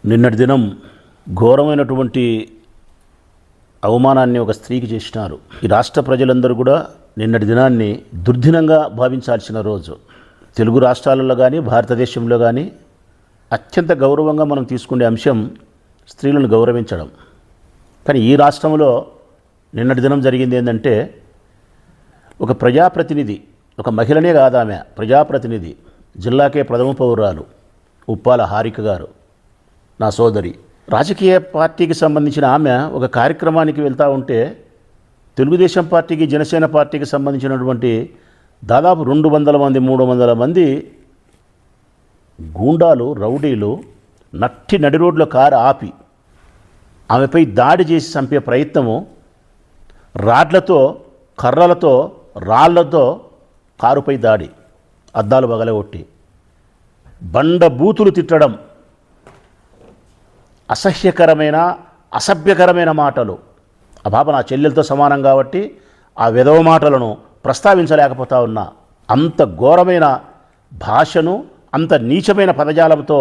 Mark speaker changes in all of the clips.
Speaker 1: నిన్నటి దినం ఘోరమైనటువంటి అవమానాన్ని ఒక స్త్రీకి చేసినారు. ఈ రాష్ట్ర ప్రజలందరూ కూడా నిన్నటి దినాన్ని దుర్దినంగా భావించాల్సిన రోజు. తెలుగు రాష్ట్రాలలో కానీ భారతదేశంలో కానీ అత్యంత గౌరవంగా మనం తీసుకునే అంశం స్త్రీలను గౌరవించడం. కానీ ఈ రాష్ట్రంలో నిన్నటి దినం జరిగింది ఏంటంటే, ఒక ప్రజాప్రతినిధి, ఒక మహిళనే కాదు, ఆమె ప్రజాప్రతినిధి, జిల్లాకే ప్రథమ పౌరాలు ఉప్పాల హారిక గారు, నా సోదరి, రాజకీయ పార్టీకి సంబంధించిన ఆమె ఒక కార్యక్రమానికి వెళ్తూ ఉంటే తెలుగుదేశం పార్టీకి జనసేన పార్టీకి సంబంధించినటువంటి దాదాపు 200 మంది 300 మంది గూండాలు, రౌడీలు నడి రోడ్లో కారు ఆపి ఆమెపై దాడి చేసి చంపే ప్రయత్నము, రాడ్లతో, కర్రలతో, రాళ్లతో కారుపై దాడి, అద్దాలు పగలగొట్టి బండ బూతులు తిట్టడం, అసహ్యకరమైన అసభ్యకరమైన మాటలు. ఆ పాప నా చెల్లెలతో సమానం కాబట్టి ఆ విధవ మాటలను ప్రస్తావించలేకపోతా ఉన్నా. అంత ఘోరమైన భాషను, అంత నీచమైన పదజాలంతో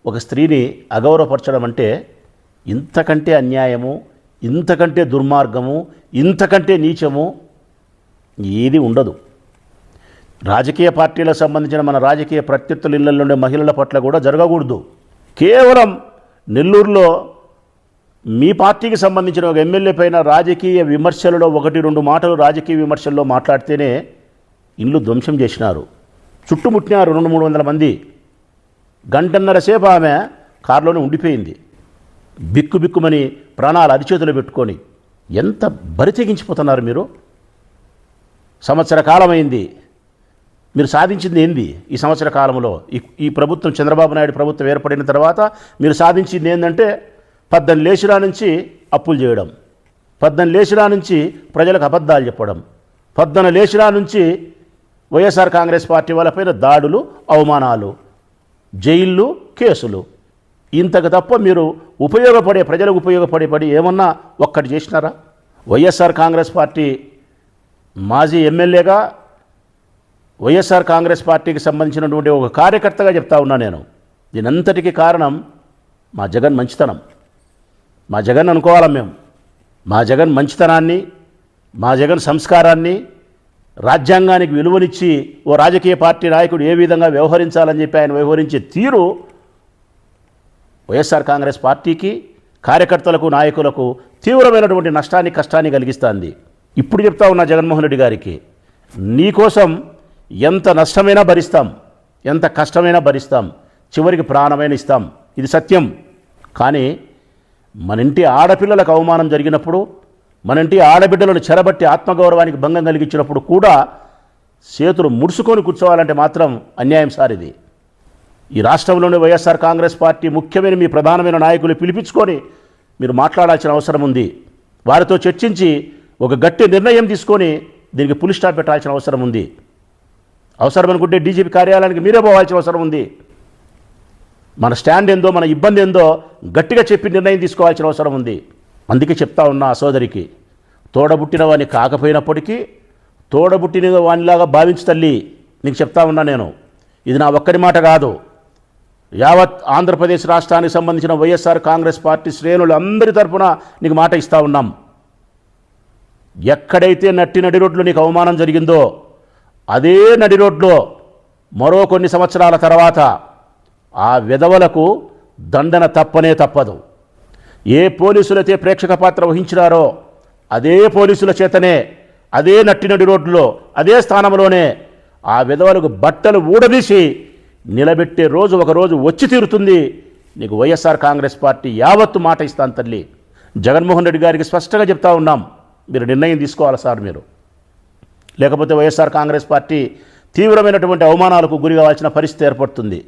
Speaker 1: ఒక స్త్రీని అగౌరవపరచడం అంటే ఇంతకంటే అన్యాయము, ఇంతకంటే దుర్మార్గము, ఇంతకంటే నీచము ఏది ఉండదు. రాజకీయ పార్టీలకు సంబంధించిన మన రాజకీయ ప్రత్యర్థుల ఇళ్లలో ఉండే మహిళల పట్ల కూడా జరగకూడదు. కేవలం నెల్లూరులో మీ పార్టీకి సంబంధించిన ఒక ఎమ్మెల్యే పైన రాజకీయ విమర్శలలో 1-2 మాటలు రాజకీయ విమర్శల్లో మాట్లాడితేనే ఇండ్లు ధ్వంసం చేసినారు, చుట్టుముట్టినారు 200-300 మంది. గంటన్నర సేపు ఆమె కారులోనే ఉండిపోయింది, బిక్కుమని ప్రాణాలు అరిచేతులు పెట్టుకొని. ఎంత బరితెగించిపోతున్నారు మీరు? సంవత్సర కాలమైంది, మీరు సాధించింది ఏంది ఈ సంవత్సర కాలంలో? ఈ ప్రభుత్వం, చంద్రబాబు నాయుడు ప్రభుత్వం ఏర్పడిన తర్వాత మీరు సాధించింది ఏంటంటే, 10 లేచిరా నుంచి అప్పులు చేయడం, 10 లేచిరా నుంచి ప్రజలకు అబద్ధాలు చెప్పడం, 10 లేచిరా నుంచి వైఎస్ఆర్ కాంగ్రెస్ పార్టీ వాళ్ళపైన దాడులు, అవమానాలు, జైళ్ళు, కేసులు. ఇంతకు తప్ప మీరు ప్రజలకు ఉపయోగపడి ఏమన్నా ఒక్కటి చేసినారా? వైఎస్ఆర్ కాంగ్రెస్ పార్టీ మాజీ ఎమ్మెల్యేగా, వైఎస్ఆర్ కాంగ్రెస్ పార్టీకి సంబంధించినటువంటి ఒక కార్యకర్తగా చెప్తా ఉన్నా నేను. దీనంతటికీ కారణం మా జగన్ మంచితనం. మా జగన్ అనుకోవాలా మేము. మా జగన్ మంచితనాన్ని, మా జగన్ సంస్కారాన్ని, రాజ్యాంగానికి విలువనిచ్చి ఓ రాజకీయ పార్టీ నాయకుడు ఏ విధంగా వ్యవహరించాలని చెప్పి ఆయన వ్యవహరించే తీరు వైఎస్ఆర్ కాంగ్రెస్ పార్టీకి, కార్యకర్తలకు, నాయకులకు తీవ్రమైనటువంటి నష్టాన్ని, కష్టాన్ని కలిగిస్తుంది. ఇప్పుడు చెప్తా ఉన్నా జగన్మోహన్ రెడ్డి గారికి, నీకోసం ఎంత నష్టమైనా భరిస్తాం, ఎంత కష్టమైనా భరిస్తాం, చివరికి ప్రాణమైన ఇస్తాం, ఇది సత్యం. కానీ మన ఇంటి ఆడపిల్లలకు అవమానం జరిగినప్పుడు, మన ఇంటి ఆడబిడ్డలను చెరబట్టి ఆత్మగౌరవానికి భంగం కలిగించినప్పుడు కూడా చేతులు ముడుచుకొని కూర్చోవాలంటే మాత్రం అన్యాయం సార్ ఇది. ఈ రాష్ట్రంలోని వైఎస్ఆర్ కాంగ్రెస్ పార్టీ ముఖ్యమైన మీ ప్రధానమైన నాయకులు పిలిపించుకొని మీరు మాట్లాడాల్సిన అవసరం ఉంది. వారితో చర్చించి ఒక గట్టి నిర్ణయం తీసుకొని దీనికి పులి స్టాప్ పెట్టాల్సిన అవసరం ఉంది. అవసరం అనుకుంటే డీజీపీ కార్యాలయానికి మీరే పోవాల్సిన అవసరం ఉంది. మన స్టాండ్ ఏందో, మన ఇబ్బంది ఏందో గట్టిగా చెప్పి నిర్ణయం తీసుకోవాల్సిన అవసరం ఉంది. అందుకే చెప్తా ఉన్నా ఆ సోదరికి, తోడబుట్టిన వాడిని కాకపోయినప్పటికీ తోడబుట్టిన వానిలాగా భావించు తల్లి, నీకు చెప్తా ఉన్నా నేను. ఇది నా ఒక్కరి మాట కాదు, యావత్ ఆంధ్రప్రదేశ్ రాష్ట్రానికి సంబంధించిన వైఎస్ఆర్ కాంగ్రెస్ పార్టీ శ్రేణులు అందరి తరఫున నీకు మాట ఇస్తూ ఉన్నాం. ఎక్కడైతే నడి రోడ్లో నీకు అవమానం జరిగిందో అదే నడి రోడ్లో మరో కొన్ని సంవత్సరాల తర్వాత ఆ విధవలకు దండన తప్పనే తప్పదు. ఏ పోలీసులైతే ప్రేక్షక పాత్ర వహించినారో అదే పోలీసుల చేతనే, అదే నడి రోడ్లో, అదే స్థానంలోనే ఆ విధవలకు బట్టలు ఊడదీసి నిలబెట్టే రోజు ఒకరోజు వచ్చి తీరుతుంది. నీకు వైఎస్ఆర్ కాంగ్రెస్ పార్టీ యావత్తు మాట ఇస్తాను తల్లి. జగన్మోహన్ రెడ్డి గారికి స్పష్టంగా చెప్తా ఉన్నాం, మీరు నిర్ణయం తీసుకోవాలి సార్ మీరు. లేకపోతే వైఎస్ఆర్ కాంగ్రెస్ పార్టీ తీవ్రమైనటువంటి అవమానాలకు గురి కావాల్సిన పరిస్థితి ఏర్పడుతుంది.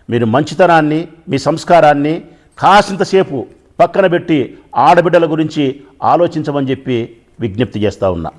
Speaker 1: మీరు మంచితనాన్ని, మీ సంస్కారాన్ని కాసింతసేపు పక్కన పెట్టి ఆడబిడ్డల గురించి ఆలోచించమని చెప్పి విజ్ఞప్తి చేస్తూ ఉన్నా.